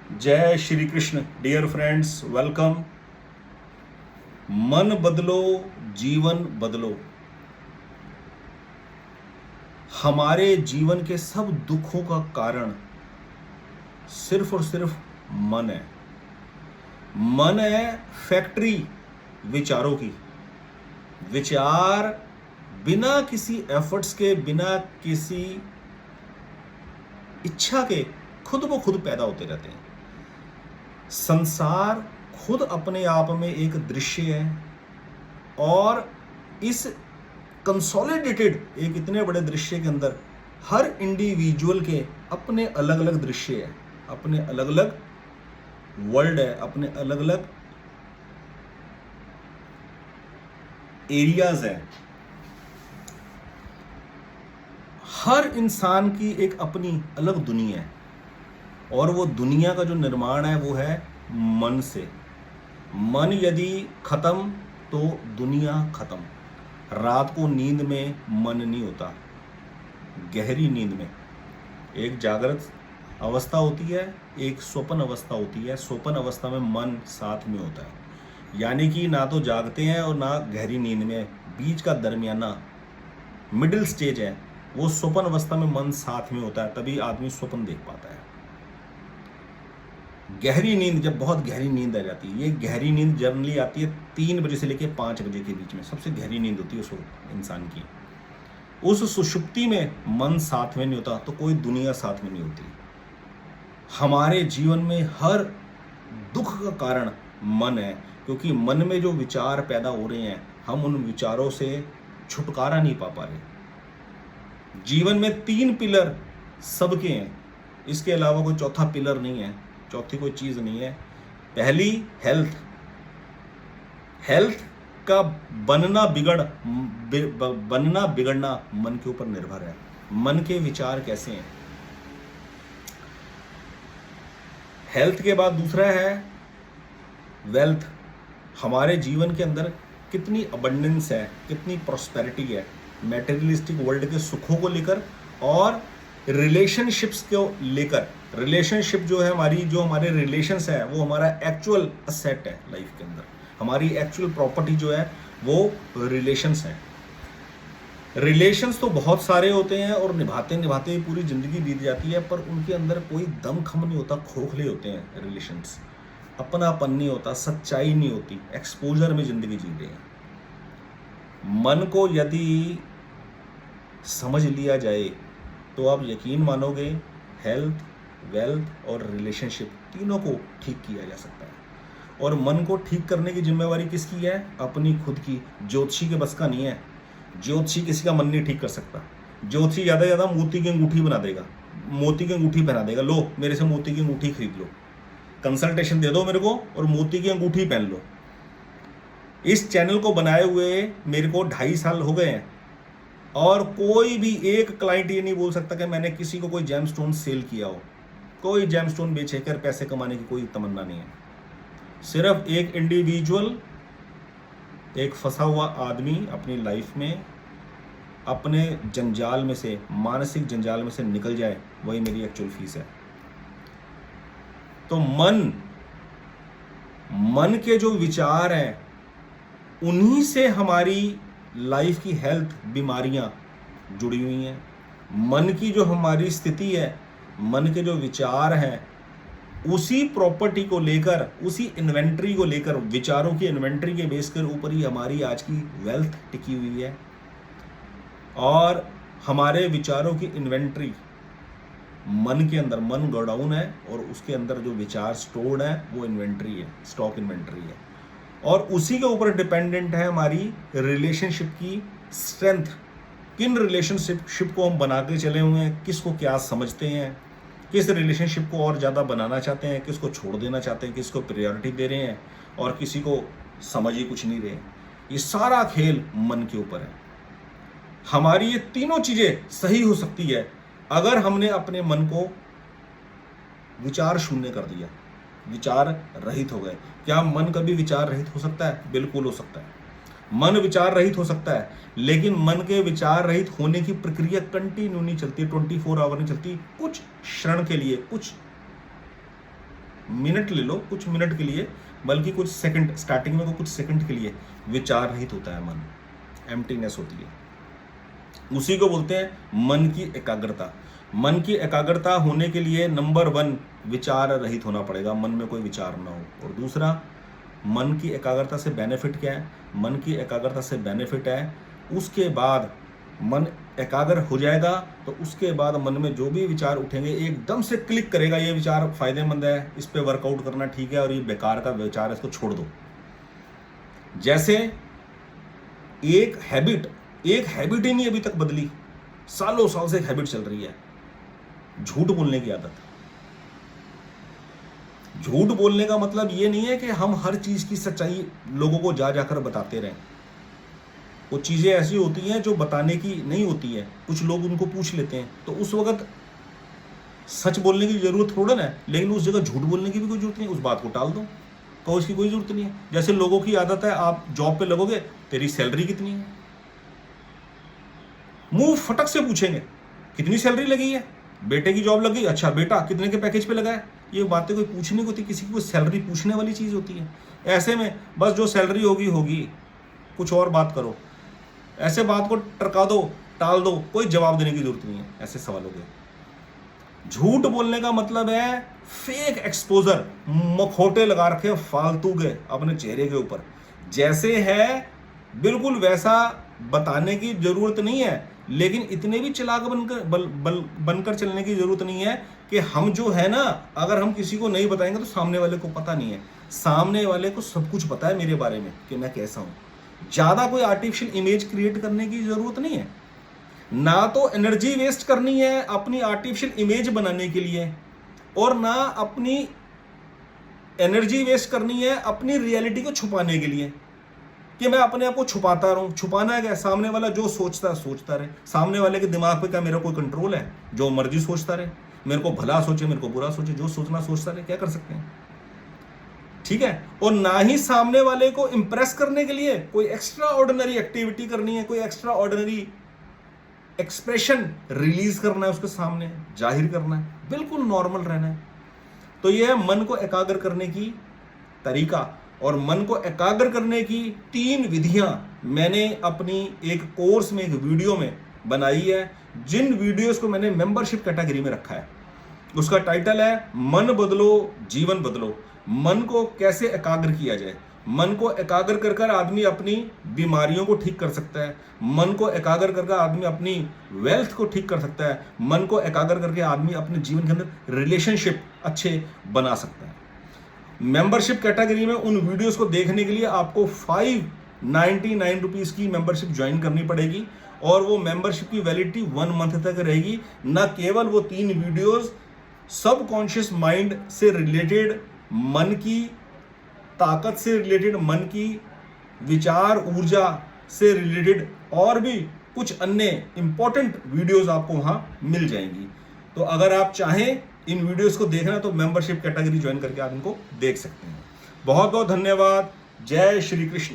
जय Shri Krishna. Dear friends, welcome. मन बदलो, जीवन बदलो। हमारे जीवन के सब दुखों का कारण सिर्फ और सिर्फ मन है। मन है फैक्ट्री विचारों की। विचार बिना किसी एफर्ट्स के, बिना किसी इच्छा के खुद ब खुद पैदा होते रहते हैं। संसार खुद अपने आप में एक दृश्य है और इस कंसोलिडेटेड एक इतने बड़े दृश्य के अंदर हर इंडिविजुअल के अपने अलग अलग दृश्य है, अपने अलग अलग वर्ल्ड है, अपने अलग अलग एरियाज है। हर इंसान की एक अपनी अलग दुनिया है और वो दुनिया का जो निर्माण है वो है मन से। मन यदि खत्म तो दुनिया खत्म। रात को नींद में मन नहीं होता, गहरी नींद में एक जागृत अवस्था होती है, एक स्वप्न अवस्था होती है। स्वप्न अवस्था में मन साथ में होता है, यानी कि ना तो जागते हैं और ना गहरी नींद में, बीच का दरमियाना मिडिल स्टेज है, वो स्वप्न अवस्था में मन साथ में होता है, तभी आदमी स्वप्न देख पाता है। गहरी नींद, जब बहुत गहरी नींद आ जाती है, ये गहरी नींद जनरली आती है 3 बजे से लेकर 5 बजे के बीच में, सबसे गहरी नींद होती है उस इंसान की। उस सुषुप्ति में मन साथ में नहीं होता तो कोई दुनिया साथ में नहीं होती। हमारे जीवन में हर दुख का कारण मन है, क्योंकि मन में जो विचार पैदा हो रहे हैं हम उन विचारों से छुटकारा नहीं पा रहे। जीवन में 3 पिलर सबके हैं, इसके अलावा कोई चौथा पिलर नहीं है, चौथी कोई चीज नहीं है। पहली हेल्थ। हेल्थ का बनना बिगड़ना मन के ऊपर निर्भर है। मन के विचार कैसे हैं। हेल्थ के बाद दूसरा है वेल्थ। हमारे जीवन के अंदर कितनी अबंडेंस है, कितनी प्रॉस्पेरिटी है, मैटेरियलिस्टिक वर्ल्ड के सुखों को लेकर और रिलेशनशिप्स को लेकर। रिलेशनशिप जो है हमारी, जो हमारे रिलेशंस है वो हमारा एक्चुअल असेट है लाइफ के अंदर। हमारी एक्चुअल प्रॉपर्टी जो है वो रिलेशंस है। रिलेशंस तो बहुत सारे होते हैं और निभाते निभाते पूरी जिंदगी बीत जाती है, पर उनके अंदर कोई दम खम नहीं होता, खोखले होते हैं रिलेशंस। अपनापन नहीं होता, सच्चाई नहीं होती, एक्सपोजर में जिंदगी जी रहे हैं। मन को यदि समझ लिया जाए तो आप यकीन मानोगे हेल्थ, वेल्थ और रिलेशनशिप तीनों को ठीक किया जा सकता है। और मन को ठीक करने की जिम्मेवारी किसकी है? अपनी खुद की। ज्योतिषी के बस का नहीं है। ज्योतिषी किसी का मन नहीं ठीक कर सकता। ज्योतिषी ज़्यादा से ज़्यादा मोती की अंगूठी बना देगा, मोती की अंगूठी पहना देगा, लो मेरे से मोती की अंगूठी खरीद लो, कंसल्टेशन दे दो मेरे को और मोती की अंगूठी पहन लो। इस चैनल को बनाए हुए मेरे को 2.5 साल हो गए हैं और कोई भी एक क्लाइंट ये नहीं बोल सकता कि मैंने किसी को कोई जेमस्टोन सेल किया हो। कोई जेमस्टोन बेचकर पैसे कमाने की कोई तमन्ना नहीं है। सिर्फ एक इंडिविजुअल, एक फंसा हुआ आदमी अपनी लाइफ में अपने जंजाल में से, मानसिक जंजाल में से निकल जाए, वही मेरी एक्चुअल फीस है। तो मन के जो विचार हैं उन्हीं से हमारी लाइफ की हेल्थ, बीमारियां जुड़ी हुई हैं। मन की जो हमारी स्थिति है, मन के जो विचार हैं, उसी प्रॉपर्टी को लेकर, उसी इन्वेंट्री को लेकर, विचारों की इन्वेंट्री के बेस कर ऊपर ही हमारी आज की वेल्थ टिकी हुई है। और हमारे विचारों की इन्वेंट्री मन के अंदर, मन गोडाउन है और उसके अंदर जो विचार स्टोर्ड है वो इन्वेंट्री है, स्टॉक इन्वेंट्री है। और उसी के ऊपर डिपेंडेंट है हमारी रिलेशनशिप की स्ट्रेंथ। किन रिलेशनशिप को हम बना के चले हुए हैं, किसको क्या समझते हैं, किस रिलेशनशिप को और ज़्यादा बनाना चाहते हैं, किसको छोड़ देना चाहते हैं, किसको प्रायोरिटी दे रहे हैं और किसी को समझ ही कुछ नहीं रहे। ये सारा खेल मन के ऊपर है। हमारी ये तीनों चीज़ें सही हो सकती है अगर हमने अपने मन को विचार शून्य कर दिया, विचार रहित हो गए। क्या मन कभी विचार रहित हो सकता है? बिल्कुल हो सकता है। मन विचार रहित हो सकता है, लेकिन मन के विचार रहित होने की प्रक्रिया कंटिन्यू नहीं चलती, 24 आवर नहीं चलती। कुछ क्षण के लिए, कुछ मिनट ले लो, कुछ मिनट के लिए, बल्कि कुछ सेकंड, स्टार्टिंग में तो कुछ सेकंड के लिए विचार रहित होता है मन, एम्प्टीनेस होती है। उसी को बोलते हैं मन की एकाग्रता। मन की एकाग्रता होने के लिए नंबर 1 विचार रहित होना पड़ेगा, मन में कोई विचार ना हो। और दूसरा, मन की एकाग्रता से बेनिफिट क्या है? मन की एकाग्रता से बेनिफिट है उसके बाद मन एकाग्र हो जाएगा तो उसके बाद मन में जो भी विचार उठेंगे एकदम से क्लिक करेगा, ये विचार फायदेमंद है, इस पे वर्कआउट करना ठीक है, और ये बेकार का विचार है, इसको छोड़ दो। जैसे एक हैबिट ही नहीं अभी तक बदली, सालों साल से हैबिट चल रही है, झूठ बोलने की आदत। झूठ बोलने का मतलब ये नहीं है कि हम हर चीज की सच्चाई लोगों को जा जाकर बताते रहें। वो चीजें ऐसी होती हैं जो बताने की नहीं होती है, कुछ लोग उनको पूछ लेते हैं, तो उस वक्त सच बोलने की जरूरत थोड़ा ना है, लेकिन उस जगह झूठ बोलने की भी कोई जरूरत नहीं, उस बात को टाल दो, कहो इसकी कोई जरूरत नहीं है। जैसे लोगों की आदत है, आप जॉब पे लगोगे, तेरी सैलरी कितनी है, मुंह फटक से पूछेंगे कितनी सैलरी लगी है, बेटे की जॉब लगी, अच्छा बेटा कितने के पैकेज पे लगा है। ये बातें कोई पूछने की होती, किसी की कोई सैलरी पूछने वाली चीज होती है। ऐसे में बस जो सैलरी होगी होगी, कुछ और बात करो, ऐसे बात को टरका दो, टाल दो, कोई जवाब देने की जरूरत नहीं है ऐसे सवालों के। झूठ बोलने का मतलब है फेक एक्सपोजर, मखौटे लगा रखे फालतू के अपने चेहरे के ऊपर, जैसे है बिल्कुल वैसा बताने की जरूरत नहीं है, लेकिन इतने भी चालाक बनकर चलने की जरूरत नहीं है कि हम जो है ना, अगर हम किसी को नहीं बताएंगे तो सामने वाले को पता नहीं है। सामने वाले को सब कुछ पता है मेरे बारे में कि मैं कैसा हूं। ज्यादा कोई आर्टिफिशियल इमेज क्रिएट करने की जरूरत नहीं है, ना तो एनर्जी वेस्ट करनी है अपनी आर्टिफिशियल इमेज बनाने के लिए, और ना अपनी एनर्जी वेस्ट करनी है अपनी रियलिटी को छुपाने के लिए कि मैं अपने आप को छुपाता रहूं। छुपाना है क्या? सामने वाला जो सोचता है सोचता रहे। सामने वाले के दिमाग पे क्या मेरा कोई कंट्रोल है? जो मर्जी सोचता रहे, मेरे को भला सोचे मेरे को बुरा सोचे, जो सोचना सोचता रहे, क्या कर सकते हैं? ठीक है। और ना ही सामने वाले को इंप्रेस करने के लिए कोई एक्स्ट्रा ऑर्डिनरी एक्टिविटी करनी है, कोई एक्स्ट्रा ऑर्डिनरी एक्सप्रेशन रिलीज करना है, उसके सामने जाहिर करना है, बिल्कुल नॉर्मल रहना है। तो यह है मन को एकाग्र करने की तरीका। और मन को एकाग्र करने की 3 विधियां मैंने अपनी एक कोर्स में, एक वीडियो में बनाई है, जिन वीडियोस को मैंने मेंबरशिप कैटेगरी में रखा है। उसका टाइटल है मन बदलो जीवन बदलो। मन को कैसे एकाग्र किया जाए। मन को एकाग्र कर कर आदमी अपनी बीमारियों को ठीक कर सकता है। मन को एकाग्र करके आदमी अपनी वेल्थ को ठीक कर सकता है। मन को एकाग्र करके आदमी अपने जीवन के अंदर रिलेशनशिप अच्छे बना सकता है। मेंबरशिप कैटेगरी में उन वीडियोस को देखने के लिए आपको 599 रुपीज की मेंबरशिप ज्वाइन करनी पड़ेगी, और वो मेंबरशिप की वैलिडिटी 1 मंथ तक रहेगी। न केवल वो 3 वीडियोस सबकॉन्शियस माइंड से रिलेटेड, मन की ताकत से रिलेटेड, मन की विचार ऊर्जा से रिलेटेड और भी कुछ अन्य इंपॉर्टेंट वीडियोस आपको वहां मिल जाएंगी। तो अगर आप चाहें इन वीडियोस को देखना तो मेंबरशिप कैटेगरी ज्वाइन करके आप इनको देख सकते हैं। बहुत बहुत धन्यवाद। जय श्री कृष्ण।